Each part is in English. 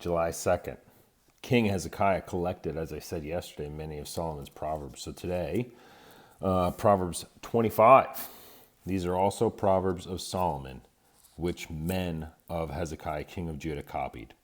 July 2nd. King Hezekiah collected, as I said yesterday, many of Solomon's proverbs. So today, Proverbs 25. These are also proverbs of Solomon, which men of Hezekiah, king of Judah, copied.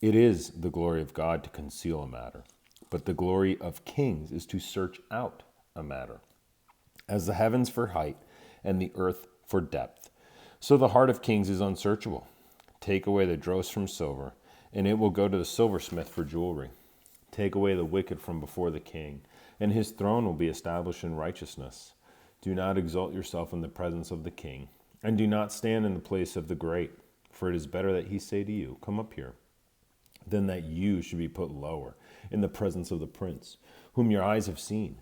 It is the glory of God to conceal a matter, but the glory of kings is to search out a matter. As the heavens for height and the earth for depth, so the heart of kings is unsearchable. Take away the dross from silver, and it will go to the silversmith for jewelry. Take away the wicked from before the king, and his throne will be established in righteousness. Do not exalt yourself in the presence of the king, and do not stand in the place of the great, for it is better that he say to you, come up here, than that you should be put lower in the presence of the prince, whom your eyes have seen.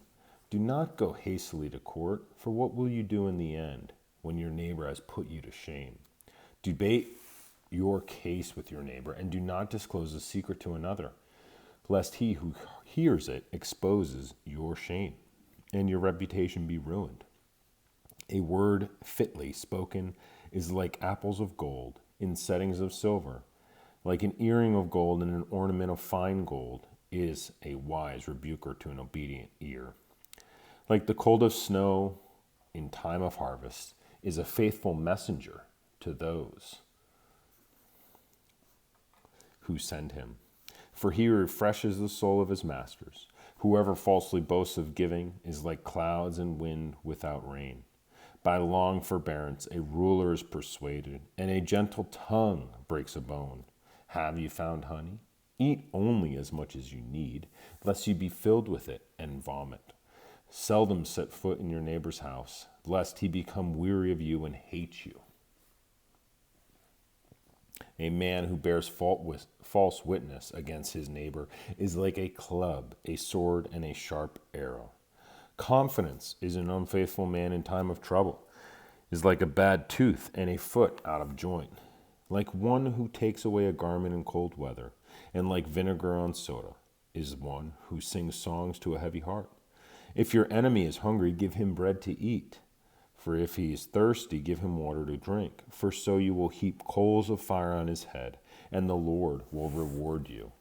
Do not go hastily to court, for what will you do in the end, when your neighbor has put you to shame? Debate your case with your neighbor, and do not disclose a secret to another, lest he who hears it exposes your shame, and your reputation be ruined. A word fitly spoken is like apples of gold in settings of silver, like an earring of gold and an ornament of fine gold is a wise rebuker to an obedient ear. Like the cold of snow in time of harvest is a faithful messenger to those who send him. For he refreshes the soul of his masters. Whoever falsely boasts of giving is like clouds and wind without rain. By long forbearance a ruler is persuaded, and a gentle tongue breaks a bone. Have you found honey? Eat only as much as you need, lest you be filled with it and vomit. Seldom set foot in your neighbor's house, lest he become weary of you and hate you. A man who bears false witness against his neighbor is like a club, a sword, and a sharp arrow. Confidence is an unfaithful man in time of trouble, is like a bad tooth and a foot out of joint, like one who takes away a garment in cold weather, and like vinegar on soda, is one who sings songs to a heavy heart. If your enemy is hungry, give him bread to eat. For if he is thirsty, give him water to drink. For so you will heap coals of fire on his head, and the Lord will reward you.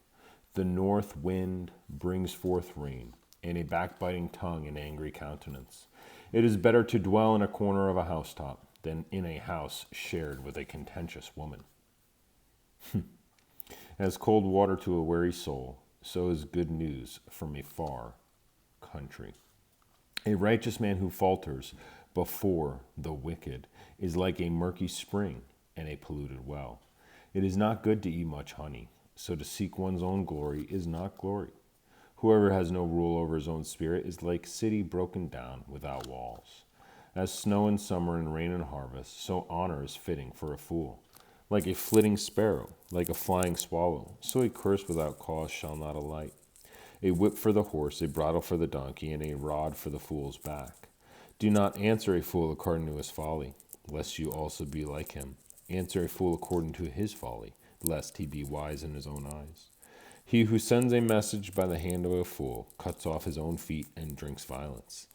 The north wind brings forth rain, and a backbiting tongue an angry countenance. It is better to dwell in a corner of a housetop than in a house shared with a contentious woman. As cold water to a weary soul, so is good news from a far country. A righteous man who falters before the wicked is like a murky spring and a polluted well. It is not good to eat much honey, so to seek one's own glory is not glory. Whoever has no rule over his own spirit is like city broken down without walls. As snow in summer and rain in harvest, so honor is fitting for a fool. Like a flitting sparrow, like a flying swallow, so a curse without cause shall not alight. A whip for the horse, a bridle for the donkey, and a rod for the fool's back. Do not answer a fool according to his folly, lest you also be like him. Answer a fool according to his folly, lest he be wise in his own eyes. He who sends a message by the hand of a fool cuts off his own feet and drinks violence.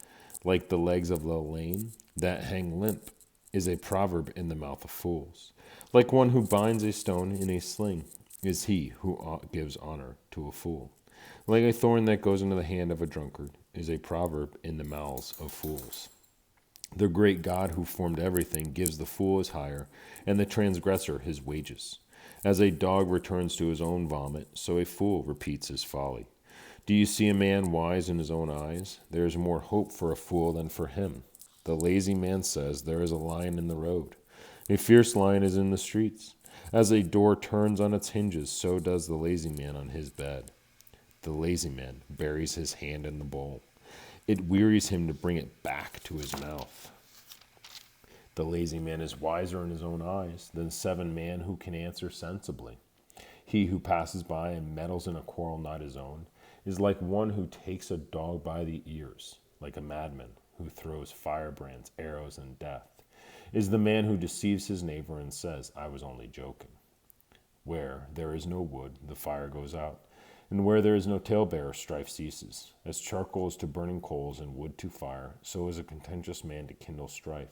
Like the legs of the lame that hang limp is a proverb in the mouth of fools. Like one who binds a stone in a sling is he who gives honor to a fool. Like a thorn that goes into the hand of a drunkard is a proverb in the mouths of fools. The great God who formed everything gives the fool his hire, and the transgressor his wages. As a dog returns to his own vomit, so a fool repeats his folly. Do you see a man wise in his own eyes? There is more hope for a fool than for him. The lazy man says, there is a lion in the road. A fierce lion is in the streets. As a door turns on its hinges, so does the lazy man on his bed. The lazy man buries his hand in the bowl. It wearies him to bring it back to his mouth. The lazy man is wiser in his own eyes than 7 men who can answer sensibly. He who passes by and meddles in a quarrel not his own is like one who takes a dog by the ears, like a madman who throws firebrands, arrows, and death. Is the man who deceives his neighbor and says, I was only joking. Where there is no wood, the fire goes out. And where there is no talebearer, strife ceases. As charcoal is to burning coals and wood to fire, so is a contentious man to kindle strife.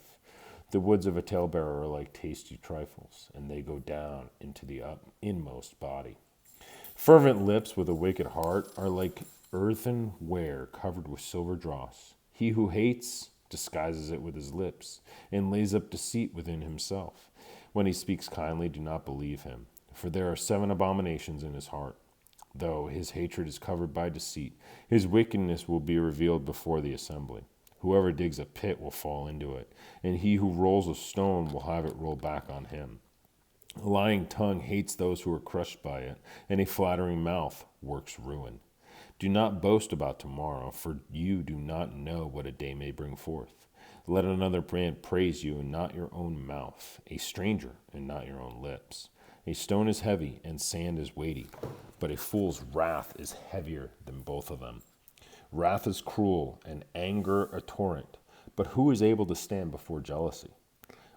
The woods of a talebearer are like tasty trifles, and they go down into the inmost body. Fervent lips with a wicked heart are like earthenware covered with silver dross. He who hates disguises it with his lips and lays up deceit within himself. When he speaks kindly, do not believe him, for there are 7 abominations in his heart. Though his hatred is covered by deceit, his wickedness will be revealed before the assembly. Whoever digs a pit will fall into it, and he who rolls a stone will have it roll back on him. A lying tongue hates those who are crushed by it, and a flattering mouth works ruin. Do not boast about tomorrow, for you do not know what a day may bring forth. Let another man praise you, and not your own mouth, a stranger, and not your own lips. A stone is heavy, and sand is weighty, but a fool's wrath is heavier than both of them. Wrath is cruel, and anger a torrent, but who is able to stand before jealousy?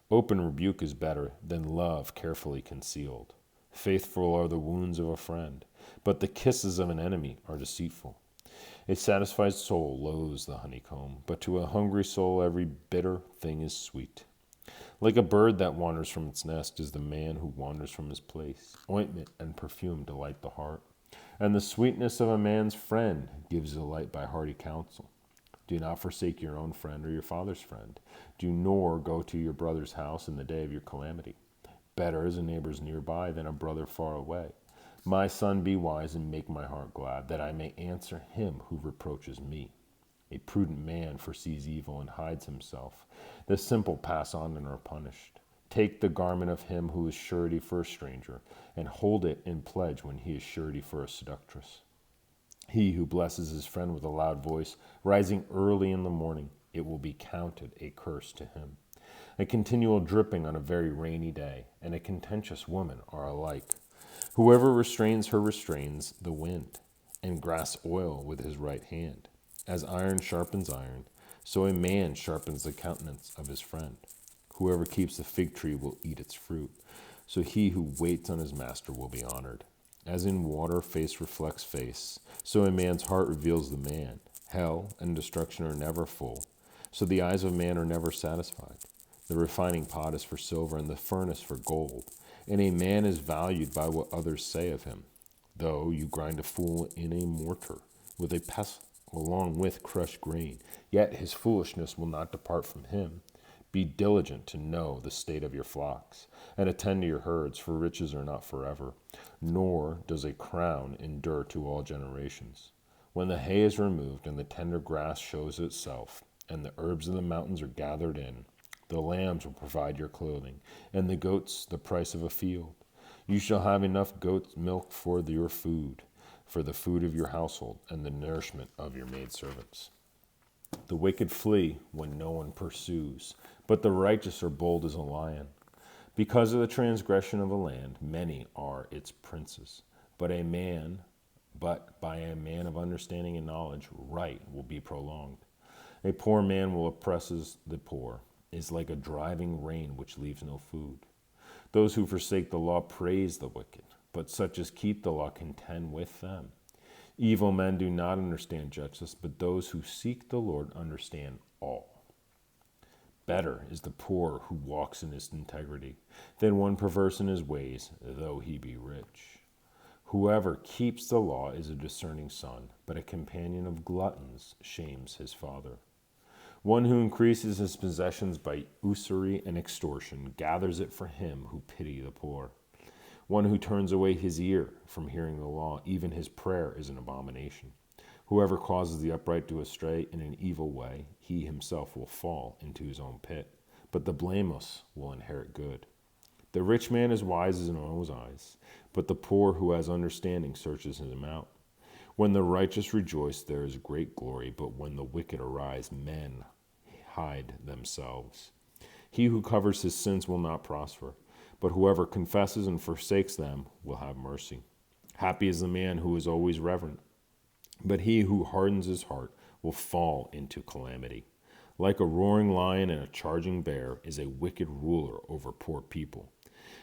Open rebuke is better than love carefully concealed. Faithful are the wounds of a friend, but the kisses of an enemy are deceitful. A satisfied soul loathes the honeycomb, but to a hungry soul every bitter thing is sweet. Like a bird that wanders from its nest is the man who wanders from his place. Ointment and perfume delight the heart, and the sweetness of a man's friend gives delight by hearty counsel. Do not forsake your own friend or your father's friend. Do nor go to your brother's house in the day of your calamity. Better is a neighbor nearby than a brother far away. My son, be wise and make my heart glad, that I may answer him who reproaches me. A prudent man foresees evil and hides himself. The simple pass on and are punished. Take the garment of him who is surety for a stranger, and hold it in pledge when he is surety for a seductress. He who blesses his friend with a loud voice, rising early in the morning, it will be counted a curse to him. A continual dripping on a very rainy day, and a contentious woman are alike. Whoever restrains her restrains the wind, and grasps oil with his right hand. As iron sharpens iron, so a man sharpens the countenance of his friend. Whoever keeps the fig tree will eat its fruit, so he who waits on his master will be honored. As in water face reflects face, so a man's heart reveals the man. Hell and destruction are never full, so the eyes of man are never satisfied. The refining pot is for silver, and the furnace for gold, and a man is valued by what others say of him. Though you grind a fool in a mortar, with a pestle along with crushed grain, yet his foolishness will not depart from him. Be diligent to know the state of your flocks, and attend to your herds, for riches are not forever, nor does a crown endure to all generations. When the hay is removed, and the tender grass shows itself, and the herbs of the mountains are gathered in, the lambs will provide your clothing, and the goats the price of a field. You shall have enough goat's milk for your food, for the food of your household, and the nourishment of your maidservants. The wicked flee when no one pursues, but the righteous are bold as a lion. Because of the transgression of a land, many are its princes. But by a man of understanding and knowledge, right will be prolonged. A poor man will oppress the poor, is like a driving rain which leaves no food. Those who forsake the law praise the wicked, but such as keep the law contend with them. Evil men do not understand justice, but those who seek the Lord understand all. Better is the poor who walks in his integrity than one perverse in his ways, though he be rich. Whoever keeps the law is a discerning son, but a companion of gluttons shames his father. One who increases his possessions by usury and extortion gathers it for him who pity the poor. One who turns away his ear from hearing the law, even his prayer is an abomination. Whoever causes the upright to astray in an evil way, he himself will fall into his own pit, but the blameless will inherit good. The rich man is wise in his own eyes, but the poor who has understanding searches him out. When the righteous rejoice, there is great glory, but when the wicked arise, men hide themselves. He who covers his sins will not prosper, but whoever confesses and forsakes them will have mercy. Happy is the man who is always reverent, but he who hardens his heart will fall into calamity. Like a roaring lion and a charging bear is a wicked ruler over poor people.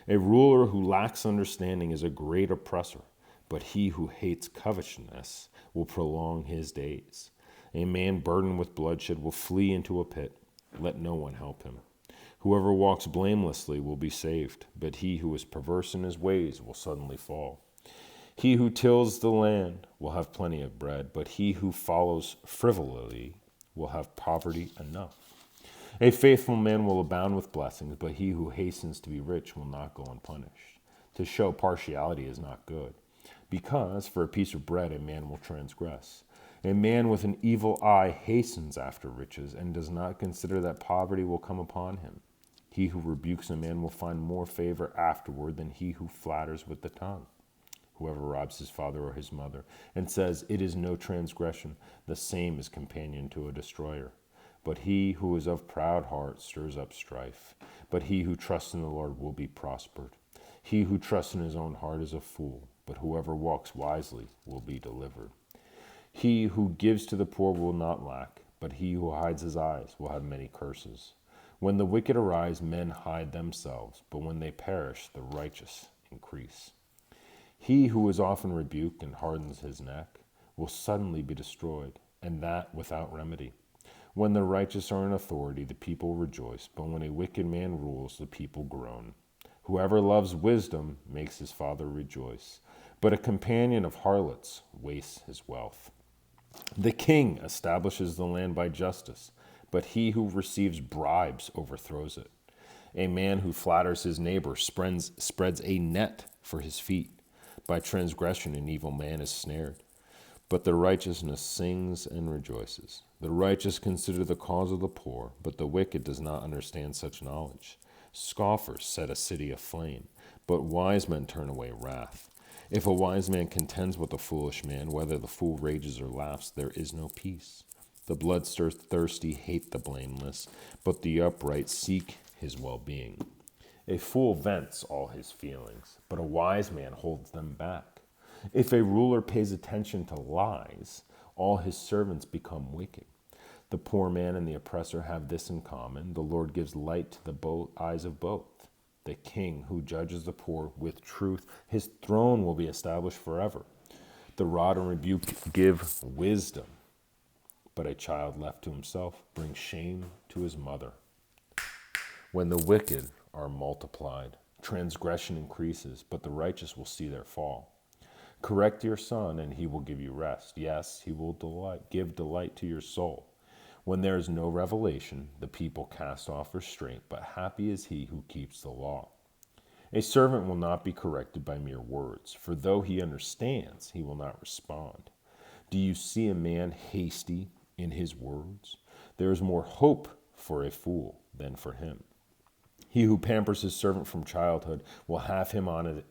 A ruler who lacks understanding is a great oppressor, but he who hates covetousness will prolong his days. A man burdened with bloodshed will flee into a pit. Let no one help him. Whoever walks blamelessly will be saved, but he who is perverse in his ways will suddenly fall. He who tills the land will have plenty of bread, but he who follows frivolity will have poverty enough. A faithful man will abound with blessings, but he who hastens to be rich will not go unpunished. To show partiality is not good, because for a piece of bread a man will transgress. A man with an evil eye hastens after riches and does not consider that poverty will come upon him. He who rebukes a man will find more favor afterward than he who flatters with the tongue. Whoever robs his father or his mother and says, "It is no transgression," the same is companion to a destroyer. But he who is of proud heart stirs up strife. But he who trusts in the Lord will be prospered. He who trusts in his own heart is a fool, but whoever walks wisely will be delivered. He who gives to the poor will not lack, but he who hides his eyes will have many curses. When the wicked arise, men hide themselves, but when they perish, the righteous increase. He who is often rebuked and hardens his neck will suddenly be destroyed, and that without remedy. When the righteous are in authority, the people rejoice, but when a wicked man rules, the people groan. Whoever loves wisdom makes his father rejoice, but a companion of harlots wastes his wealth. The king establishes the land by justice, but he who receives bribes overthrows it. A man who flatters his neighbor spreads a net for his feet. By transgression an evil man is snared, but the righteousness sings and rejoices. The righteous consider the cause of the poor, but the wicked does not understand such knowledge. Scoffers set a city aflame, but wise men turn away wrath. If a wise man contends with a foolish man, whether the fool rages or laughs, there is no peace. The bloodthirsty hate the blameless, but the upright seek his well-being. A fool vents all his feelings, but a wise man holds them back. If a ruler pays attention to lies, all his servants become wicked. The poor man and the oppressor have this in common: the Lord gives light to the eyes of both. The king who judges the poor with truth, his throne will be established forever. The rod and rebuke give wisdom, but a child left to himself brings shame to his mother. When the wicked are multiplied, transgression increases, but the righteous will see their fall. Correct your son, and he will give you rest. Yes, he will give delight to your soul. When there is no revelation, the people cast off restraint, but happy is he who keeps the law. A servant will not be corrected by mere words, for though he understands, he will not respond. Do you see a man hasty in his words? There is more hope for a fool than for him. He who pampers his servant from childhood will have him on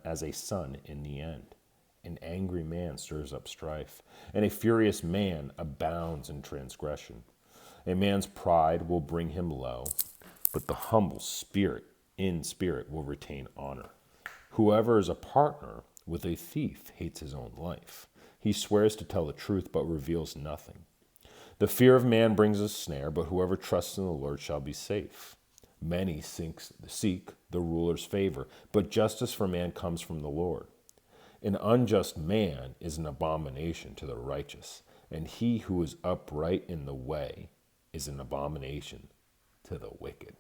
as a son in the end. An angry man stirs up strife, and a furious man abounds in transgression. A man's pride will bring him low, but the humble in spirit will retain honor. Whoever is a partner with a thief hates his own life. He swears to tell the truth, but reveals nothing. The fear of man brings a snare, but whoever trusts in the Lord shall be safe. Many seek the ruler's favor, but justice for man comes from the Lord. An unjust man is an abomination to the righteous, and he who is upright in the way is an abomination to the wicked.